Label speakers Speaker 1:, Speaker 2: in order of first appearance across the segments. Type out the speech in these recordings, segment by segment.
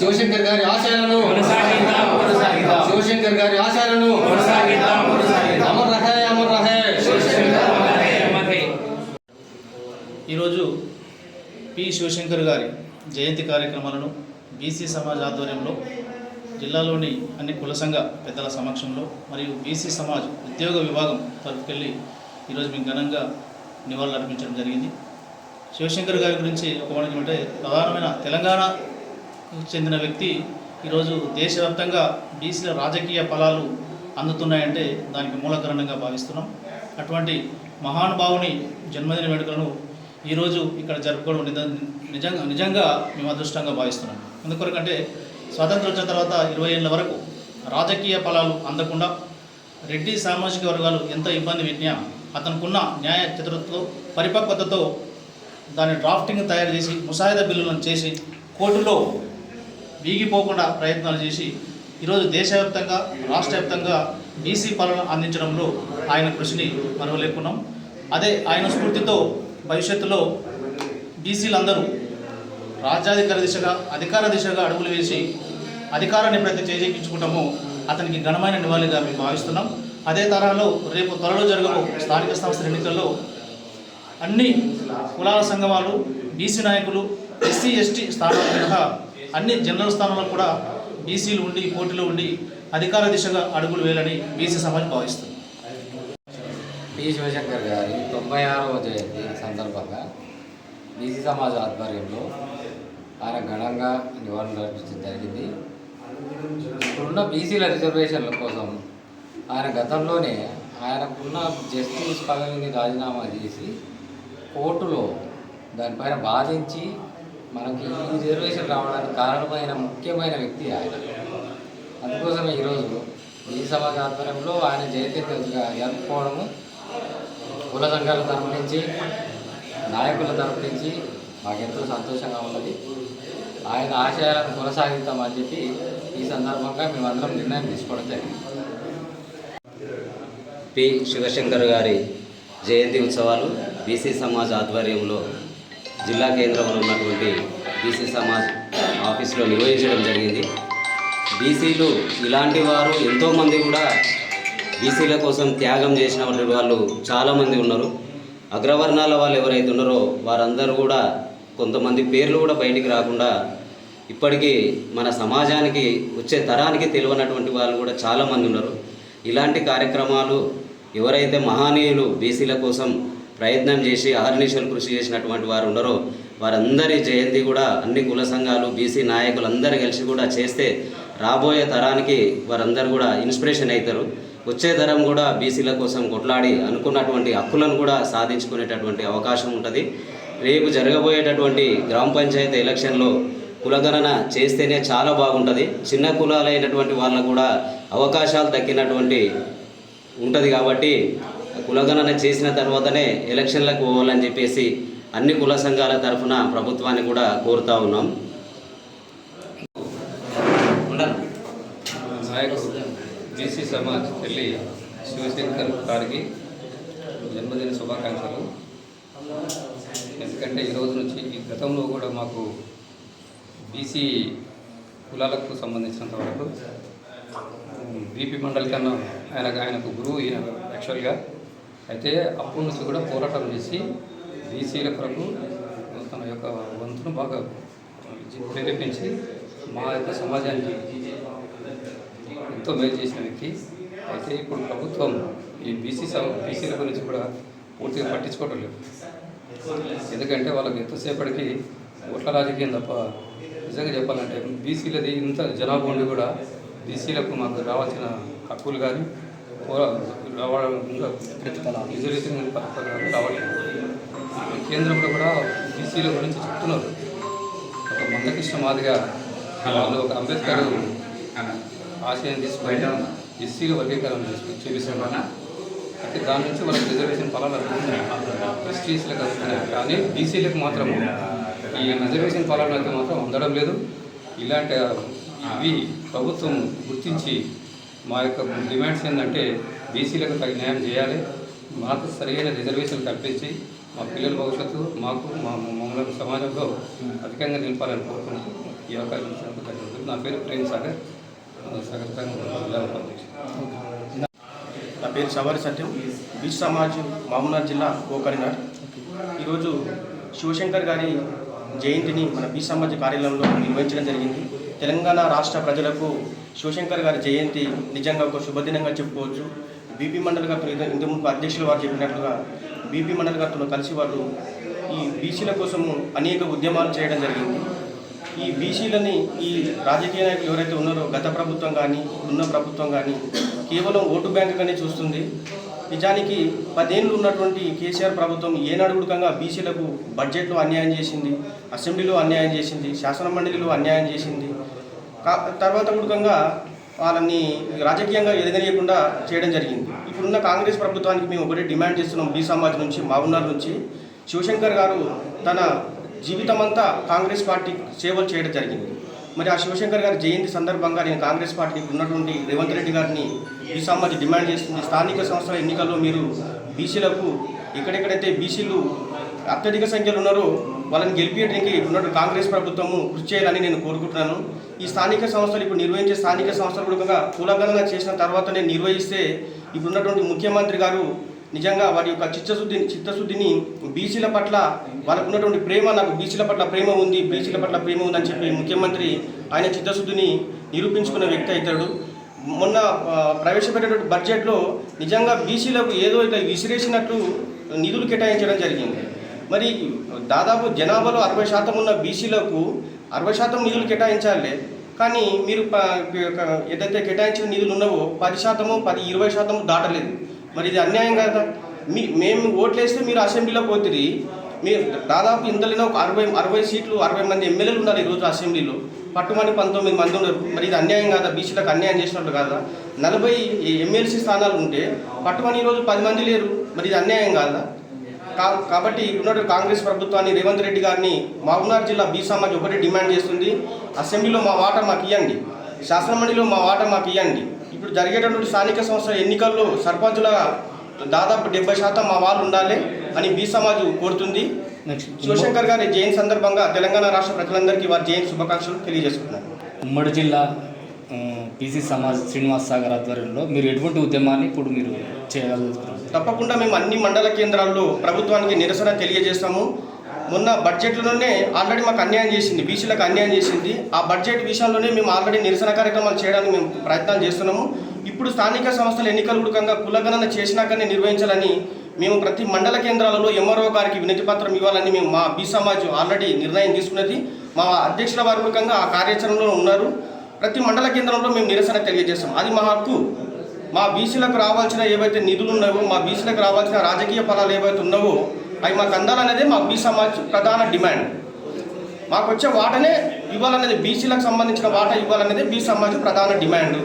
Speaker 1: శివశంకర్ గారి ఆశయాలను శివశంకర్ గారి ఆశయాలను అమర్ రహే అమర్ రహే.
Speaker 2: ఈరోజు పి శివశంకర్ గారి జయంతి కార్యక్రమాలను బీసీ సమాజ్ ఆధ్వర్యంలో జిల్లాలోని అన్ని కుల సంఘ పెద్దల సమక్షంలో మరియు బీసీ సమాజ్ ఉద్యోగ విభాగం తరపుకెళ్ళి ఈరోజు మేము ఘనంగా నివాళులు అర్పించడం జరిగింది. శివశంకర్ గారి గురించి ఒక మాట ఏమంటే, ప్రధానమైన తెలంగాణకు చెందిన వ్యక్తి ఈరోజు దేశవ్యాప్తంగా బీసీల రాజకీయ ఫలాలు అందుతున్నాయంటే దానికి మూల కారణంగా భావిస్తున్నాం. అటువంటి మహానుభావుని జన్మదిన వేడుకలను ఈరోజు ఇక్కడ జరుపుకోవడం నిజంగా మేము అదృష్టంగా భావిస్తున్నాం. ఎందుకొరకంటే స్వాతంత్రం వచ్చిన తర్వాత 20 ఏళ్ళ వరకు రాజకీయ ఫలాలు అందకుండా రెడ్డి సామాజిక వర్గాలు ఎంత ఇబ్బంది పెట్టినా అతనుకున్న న్యాయ చతురతతో పరిపక్వతతో దాని డ్రాఫ్టింగ్ తయారు చేసి ముసాయిదా బిల్లులను చేసి కోర్టులో వీగిపోకుండా ప్రయత్నాలు చేసి ఈరోజు దేశవ్యాప్తంగా రాష్ట్ర వ్యాప్తంగా బీసీ పాలన అందించడంలో ఆయన కృషిని మరవలేకున్నాం. అదే ఆయన స్ఫూర్తితో భవిష్యత్తులో బీసీలందరూ రాజ్యాధికార దిశగా అధికార దిశగా అడుగులు వేసి అధికారాన్ని ప్రతి చేజెక్కించుకుంటామో అతనికి ఘనమైన నివాళిగా మేము భావిస్తున్నాం. అదే తరహాలో రేపు త్వరలో జరగబో స్థానిక సంస్థల ఎన్నికల్లో అన్ని కులాల సంఘాలు బీసీ నాయకులు ఎస్సీ ఎస్టీ స్థానాల మినహా అన్ని జనరల్ స్థానాల్లో కూడా బీసీలు ఉండి పోటీలో ఉండి అధికార దిశగా అడుగులు వేయాలని బీసీ సమాజ్ భావిస్తుంది.
Speaker 1: పి శివశంకర్ గారి 96వ జయంతి సందర్భంగా బీసీ సమాజ్ ఆధ్వర్యంలో ఆయన ఘనంగా నివాళులు అర్పించడం జరిగింది. ఇప్పుడున్న బీసీల రిజర్వేషన్ల కోసం ఆయన గతంలోనే ఆయనకున్న జస్టిస్ పదవిని రాజీనామా చేసి కోర్టులో దానిపైన బాధించి మనకి ఈ రిజర్వేషన్ రావడానికి కారణమైన ముఖ్యమైన వ్యక్తి ఆయన. అందుకోసమే ఈరోజు బీసీ సమాజ్ ఆధ్వర్యంలో ఆయన జయంతి జరుపుకోవడము కుల సంఘాల తరపు నుంచి నాయకుల తరపు నుంచి మాకెంతో సంతోషంగా ఉన్నది. ఆయన ఆశయాలను కొనసాగిస్తామని చెప్పి ఈ సందర్భంగా మేమందరం నిర్ణయం తీసుకోవడం జరిగింది.
Speaker 3: పి శివశంకర్ గారి జయంతి ఉత్సవాలు బీసీ సమాజ్ ఆధ్వర్యంలో జిల్లా కేంద్రంలో ఉన్నటువంటి బీసీ సమాజ్ ఆఫీసులో నిర్వహించడం జరిగింది. బీసీలు ఇలాంటి వారు ఎంతోమంది కూడా బీసీల కోసం త్యాగం చేసినటువంటి వాళ్ళు చాలామంది ఉన్నారు. అగ్రవర్ణాల వాళ్ళు ఎవరైతే ఉన్నారో వారందరూ కూడా కొంతమంది పేర్లు కూడా బయటికి రాకుండా ఇప్పటికీ మన సమాజానికి వచ్చే తరానికి తెలియనటువంటి వాళ్ళు కూడా చాలామంది ఉన్నారు. ఇలాంటి కార్యక్రమాలు ఎవరైతే మహనీయులు బీసీల కోసం ప్రయత్నం చేసి అహర్నిశలు కృషి చేసినటువంటి వారు ఉన్నారో వారందరి జయంతి కూడా అన్ని కుల సంఘాలు బీసీ నాయకులు అందరూ కలిసి కూడా చేస్తే రాబోయే తరానికి వారందరూ కూడా ఇన్స్పిరేషన్ అవుతారు. వచ్చే తరం కూడా బీసీల కోసం కొట్లాడి అనుకున్నటువంటి హక్కులను కూడా సాధించుకునేటటువంటి అవకాశం ఉంటుంది. రేపు జరగబోయేటటువంటి గ్రామ పంచాయతీ ఎలక్షన్లో కులగణన చేస్తేనే చాలా బాగుంటుంది. చిన్న కులాలైనటువంటి వాళ్ళకు కూడా అవకాశాలు దక్కినటువంటి ఉంటుంది. కాబట్టి కులగణన చేసిన తర్వాతనే ఎలక్షన్లకు పోవాలని చెప్పేసి అన్ని కుల సంఘాల తరఫున ప్రభుత్వాన్ని కూడా కోరుతూ ఉన్నాం.
Speaker 4: బీసీ సమాజ్ వెళ్ళి శివశంకర్ గారికి జన్మదిన శుభాకాంక్షలు. ఎందుకంటే ఈరోజు నుంచి ఈ గతంలో కూడా మాకు బీసీ కులాలకు సంబంధించినంత వరకు బీపీ మండలి కన్నా ఆయనకు గురువు యాక్చువల్గా అయితే అప్పటి నుంచి కూడా పోరాటం చేసి బీసీల కొరకు తన యొక్క వంతును బాగా ప్రేరేపించి మా యొక్క సమాజానికి ఎంతో మేలు చేసిన వ్యక్తి. అయితే ఇప్పుడు ప్రభుత్వం ఈ బీసీల గురించి కూడా పూర్తిగా పట్టించుకోవడం లేదు. ఎందుకంటే వాళ్ళకి ఎంతసేపటికి ఓట్ల రాజకీయం తప్ప నిజంగా చెప్పాలంటే బీసీలది ఇంత జనాభా ఉండి కూడా బీసీలకు మాకు రావాల్సిన హక్కులు కానీ ఇంకా రిజర్వేషన్ కానీ రావట్లేదు. కేంద్రంలో కూడా బీసీల గురించి చెప్తున్నారు. ఒక మందకృష్ణ మాదిగా వాళ్ళు ఒక అంబేద్కర్ ఆశయం తీసుకొని ఎస్సీల వర్గీకరణ చూపిస్తున్నారు. అయితే దాని నుంచి వాళ్ళకి రిజర్వేషన్ ఫలాలు అందుతున్నాయి, ఎస్టీసీలకు అందుతున్నాయి. కానీ బీసీలకు మాత్రం ఈ రిజర్వేషన్ ఫలాలు అయితే మాత్రం అందడం లేదు. ఇలాంటి ఇవి ప్రభుత్వం గుర్తించి మా యొక్క డిమాండ్స్ ఏంటంటే బీసీలకు తగిన న్యాయం చేయాలి, మాకు సరైన రిజర్వేషన్ కల్పించి మా పిల్లల భవిష్యత్తు మాకు మమ్మల్ని సమాజంలో అధికంగా నిలపాలని కోరుకుంటూ ఈ అవకాశం ఇచ్చినందుకు ధన్యవాదాలు. నా పేరు ప్రేమ్ సాగర్, సాగర్ జిల్లా ఉపాధ్యక్షుడు.
Speaker 5: నా పేరు సవారి సత్యం, బీసీ సమాజ్ మహబూబ్నగర్ జిల్లా కోకరినార్. ఈరోజు శివశంకర్ గారి జయంతిని మన బీసీ సమాజ్ కార్యాలయంలో నిర్వహించడం జరిగింది. తెలంగాణ రాష్ట్ర ప్రజలకు శివశంకర్ గారి జయంతి నిజంగా ఒక శుభదినంగా చెప్పుకోవచ్చు. బీపీ మండల్ గారితో ఇంతకుముందు అధ్యక్షులు వారు చెప్పినట్లుగా బీపీ మండల్ గారితో కలిసి వారు ఈ బీసీల కోసము అనేక ఉద్యమాలు చేయడం జరిగింది. ఈ బీసీలని ఈ రాజకీయ నాయకులు ఎవరైతే ఉన్నారో గత ప్రభుత్వం కానీ ఉన్న ప్రభుత్వం కానీ కేవలం ఓటు బ్యాంకుగానే చూస్తుంది. నిజానికి 10 ఏళ్ళు ఉన్నటువంటి కేసీఆర్ ప్రభుత్వం ఏనాడుగుడుకంగా బీసీలకు బడ్జెట్లో అన్యాయం చేసింది, అసెంబ్లీలో అన్యాయం చేసింది, శాసనమండలిలో అన్యాయం చేసింది. తర్వాత గుడుకంగా వాళ్ళని రాజకీయంగా ఎదగనీయకుండా చేయడం జరిగింది. ఇప్పుడున్న కాంగ్రెస్ ప్రభుత్వానికి మేము ఒకటే డిమాండ్ చేస్తున్నాం. బీ సమాజ్ నుంచి, మహబూబ్నగర్ నుంచి శివశంకర్ గారు తన జీవితం అంతా కాంగ్రెస్ పార్టీ సేవలు చేయడం జరిగింది. మరి ఆ శివశంకర్ గారి జయంతి సందర్భంగా నేను కాంగ్రెస్ పార్టీకి ఉన్నటువంటి రేవంత్ రెడ్డి గారిని బీ సమాజ్ డిమాండ్ చేస్తుంది. స్థానిక సంస్థల ఎన్నికల్లో మీరు బీసీలకు ఎక్కడెక్కడైతే బీసీలు అత్యధిక సంఖ్యలో ఉన్నారో వాళ్ళని గెలిపించడానికి ఉన్నటువంటి కాంగ్రెస్ ప్రభుత్వము కృషి చేయాలని నేను కోరుకుంటున్నాను. ఈ స్థానిక సంస్థలు ఇప్పుడు నిర్వహించే స్థానిక సంస్థలు కూడా కులగణన చేసిన తర్వాతనే నిర్వహిస్తే ఇప్పుడున్నటువంటి ముఖ్యమంత్రి గారు నిజంగా వారి యొక్క చిత్తశుద్ధిని బీసీల పట్ల వాళ్ళకు ఉన్నటువంటి ప్రేమ, నాకు బీసీల పట్ల ప్రేమ ఉంది అని చెప్పి ముఖ్యమంత్రి ఆయన చిత్తశుద్ధిని నిరూపించుకున్న వ్యక్తి అవుతాడు. మొన్న ప్రవేశపెట్టినటువంటి బడ్జెట్లో నిజంగా బీసీలకు ఏదో ఇట్లా విసిరేసినట్లు నిధులు కేటాయించడం జరిగింది. మరి దాదాపు జనాభాలో 60% ఉన్న బీసీలకు 60% నిధులు కేటాయించాలి. కానీ మీరు ఏదైతే కేటాయించిన నిధులు ఉన్నావో 10%, 20% దాటలేదు. మరి ఇది అన్యాయం కదా. మేము ఓట్లేస్తే మీరు అసెంబ్లీలో పోతుంది. మీరు దాదాపు ఇందులో ఒక 60 సీట్లు 60 మంది ఎమ్మెల్యేలు ఉన్నారు ఈరోజు అసెంబ్లీలో, పట్టుమని 19 మంది ఉన్నారు. మరి ఇది అన్యాయం కాదా? బీసీలకు అన్యాయం చేసినట్లు కాదా? 40 ఎమ్మెల్సీ స్థానాలు ఉంటే పట్టుమని ఈరోజు 10 మంది లేరు. మరి ఇది అన్యాయం కాదా? కాబట్టి ఉన్నటువంటి కాంగ్రెస్ ప్రభుత్వాన్ని, రేవంత్ రెడ్డి గారిని మహబూబ్నగర్ జిల్లా బీ సమాజ్ ఒకటి డిమాండ్ చేస్తుంది. అసెంబ్లీలో మా వాటా మాకు ఇవ్వండి, శాసనమండలిలో మా వాటా మాకు ఇవ్వండి. ఇప్పుడు జరిగేటటువంటి స్థానిక సంస్థల ఎన్నికల్లో సర్పంచుల దాదాపు 70% మా వాళ్ళు ఉండాలి అని బీ సమాజ్ కోరుతుంది. శివశంకర్ గారి జయంతి సందర్భంగా తెలంగాణ రాష్ట్ర ప్రజలందరికీ వారి జయంతి శుభాకాంక్షలు తెలియజేసుకున్నారు.
Speaker 1: ఉమ్మడి జిల్లా బీసీ సమాజ్ శ్రీనివాస్ సాగర్ ఆధ్వర్యంలో మీరు ఎటువంటి ఉద్యమాన్ని ఇప్పుడు మీరు చేయగలుగుతున్నారు?
Speaker 5: తప్పకుండా మేము అన్ని మండల కేంద్రాల్లో ప్రభుత్వానికి నిరసన తెలియజేస్తాము. మొన్న బడ్జెట్లోనే ఆల్రెడీ మాకు అన్యాయం చేసింది, బీసీలకు అన్యాయం చేసింది. ఆ బడ్జెట్ విషయంలోనే మేము ఆల్రెడీ నిరసన కార్యక్రమాలు చేయడానికి మేము ప్రయత్నాలు చేస్తున్నాము. ఇప్పుడు స్థానిక సంస్థల ఎన్నికలు కూడా కులగణన చేసినాకనే నిర్వహించాలని మేము ప్రతి మండల కేంద్రాలలో ఎంఆర్ఓ గారికి వినతి పత్రం ఇవ్వాలని మేము మా బీ సమాజ్ ఆల్రెడీ నిర్ణయం తీసుకున్నది. మా అధ్యక్షుల వారు ఆ కార్యాచరణలో ఉన్నారు. ప్రతి మండల కేంద్రంలో మేము నిరసన తెలియజేస్తాం. అది మా హక్కు. మా బీసీలకు రావాల్సిన ఏవైతే నిధులు ఉన్నావో, మా బీసీలకు రావాల్సిన రాజకీయ ఫలాలు ఏవైతే ఉన్నావో అవి మాకు అందాలనేదే మా బీ సమాజ్ ప్రధాన డిమాండ్. మాకు వచ్చే వాటనే ఇవ్వాలనేది, బీసీలకు సంబంధించిన వాటా ఇవ్వాలనేది బీ సమాజ్ ప్రధాన డిమాండ్.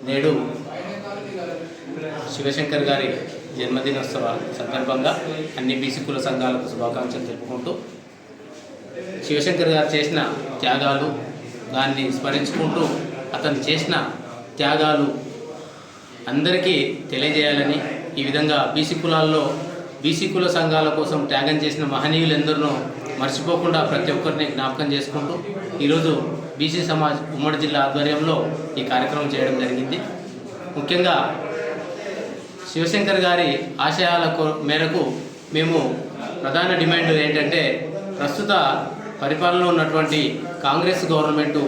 Speaker 6: నేడు శివశంకర్ గారి జన్మదినోత్సవ సందర్భంగా అన్ని బీసీ కుల సంఘాలకు శుభాకాంక్షలు తెలుపుకుంటూ శివశంకర్ గారు చేసిన త్యాగాలు దాన్ని స్మరించుకుంటూ అతను చేసిన త్యాగాలు అందరికీ తెలియజేయాలని, ఈ విధంగా బీసీ కుల సంఘాల కోసం త్యాగం చేసిన మహనీయులందరినూ మర్చిపోకుండా ప్రతి ఒక్కరిని జ్ఞాపకం చేసుకుంటూ ఈరోజు బీసీ సమాజ్ ఉమ్మడి జిల్లా ఆధ్వర్యంలో ఈ కార్యక్రమం చేయడం జరిగింది. ముఖ్యంగా శివశంకర్ గారి ఆశయాల మేరకు మేము ప్రధాన డిమాండ్ ఏంటంటే, ప్రస్తుత పరిపాలనలో ఉన్నటువంటి కాంగ్రెస్ గవర్నమెంటు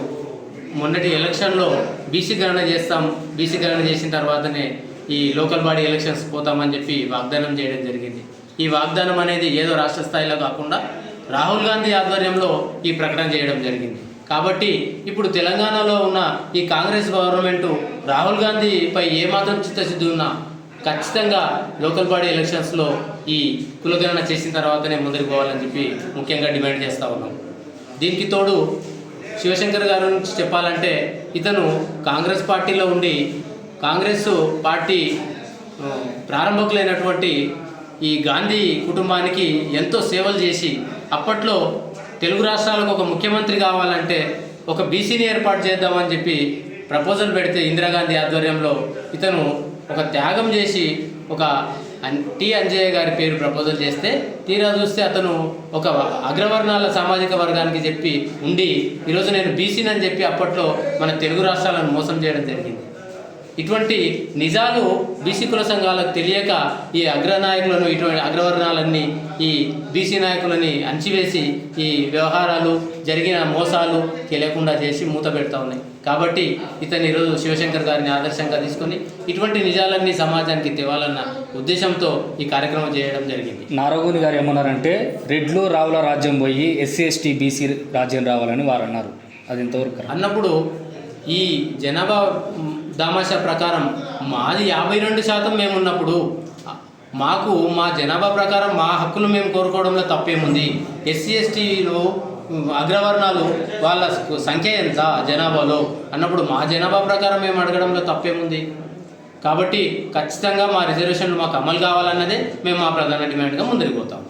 Speaker 6: మొన్నటి ఎలక్షన్లో బీసీ గణన చేస్తాం, బీసీ గణన చేసిన తర్వాతనే ఈ లోకల్ బాడీ ఎలక్షన్స్ పోతామని చెప్పి వాగ్దానం చేయడం జరిగింది. ఈ వాగ్దానం అనేది ఏదో రాష్ట్ర స్థాయిలో కాకుండా రాహుల్ గాంధీ ఆధ్వర్యంలో ఈ ప్రకటన చేయడం జరిగింది. కాబట్టి ఇప్పుడు తెలంగాణలో ఉన్న ఈ కాంగ్రెస్ గవర్నమెంటు రాహుల్ గాంధీపై ఏమాత్రం చిత్తశుద్ధి ఉన్నా ఖచ్చితంగా లోకల్ బాడీ ఎలక్షన్స్లో ఈ కులగణన చేసిన తర్వాతనే ముందుకు పోవాలని చెప్పి ముఖ్యంగా డిమాండ్ చేస్తూ ఉన్నాం. దీనికి తోడు శివశంకర్ గారి నుంచి చెప్పాలంటే, ఇతను కాంగ్రెస్ పార్టీలో ఉండి కాంగ్రెస్ పార్టీ ప్రారంభకులైనటువంటి ఈ గాంధీ కుటుంబానికి ఎంతో సేవలు చేసి అప్పట్లో తెలుగు రాష్ట్రాలకు ఒక ముఖ్యమంత్రి కావాలంటే ఒక బీసీని ఏర్పాటు చేద్దామని చెప్పి ప్రపోజల్ పెడితే ఇందిరాగాంధీ ఆధ్వర్యంలో ఇతను ఒక త్యాగం చేసి ఒక టి అంజయ్య గారి పేరు ప్రపోజల్ చేస్తే తీరా చూస్తే అతను ఒక అగ్రవర్ణాల సామాజిక వర్గానికి చెప్పి ఉండి ఈరోజు నేను బీసీని అని చెప్పి అప్పట్లో మన తెలుగు రాష్ట్రాలను మోసం చేయడం జరిగింది. ఇటువంటి నిజాలు బీసీ కుల సంఘాలకు తెలియక ఈ అగ్రనాయకులను ఇటువంటి అగ్రవర్ణాలన్నీ ఈ బీసీ నాయకులని అణచివేసి ఈ వ్యవహారాలు జరిగిన మోసాలు తెలియకుండా చేసి మూత పెడతా ఉన్నాయి. కాబట్టి ఇతను ఈరోజు శివశంకర్ గారిని ఆదర్శంగా తీసుకొని ఇటువంటి నిజాలన్నీ సమాజానికి తేవాలన్న ఉద్దేశంతో ఈ కార్యక్రమం చేయడం జరిగింది.
Speaker 1: నారగోని గారు ఏమన్నారంటే రెడ్లు రావుల రాజ్యం పోయి ఎస్సీ ఎస్టీ బీసీ రాజ్యం రావాలని వారు అన్నారు. అది ఎంతవరకు కరెక్ట్?
Speaker 6: అన్నప్పుడు ఈ జనాభా దామాషా ప్రకారం మాది 52% మేము ఉన్నప్పుడు మాకు మా జనాభా ప్రకారం మా హక్కులు మేము కోరుకోవడంలో తప్పేముంది? ఎస్సీ ఎస్టీలు అగ్రవర్ణాలు వాళ్ళ సంఖ్య ఎంత జనాభాలో అన్నప్పుడు మా జనాభా ప్రకారం మేము అడగడంలో తప్పేముంది? కాబట్టి ఖచ్చితంగా మా రిజర్వేషన్లు మాకు అమలు కావాలన్నదే మేము మా ప్రధాన డిమాండ్గా ముందుకు పోతాం.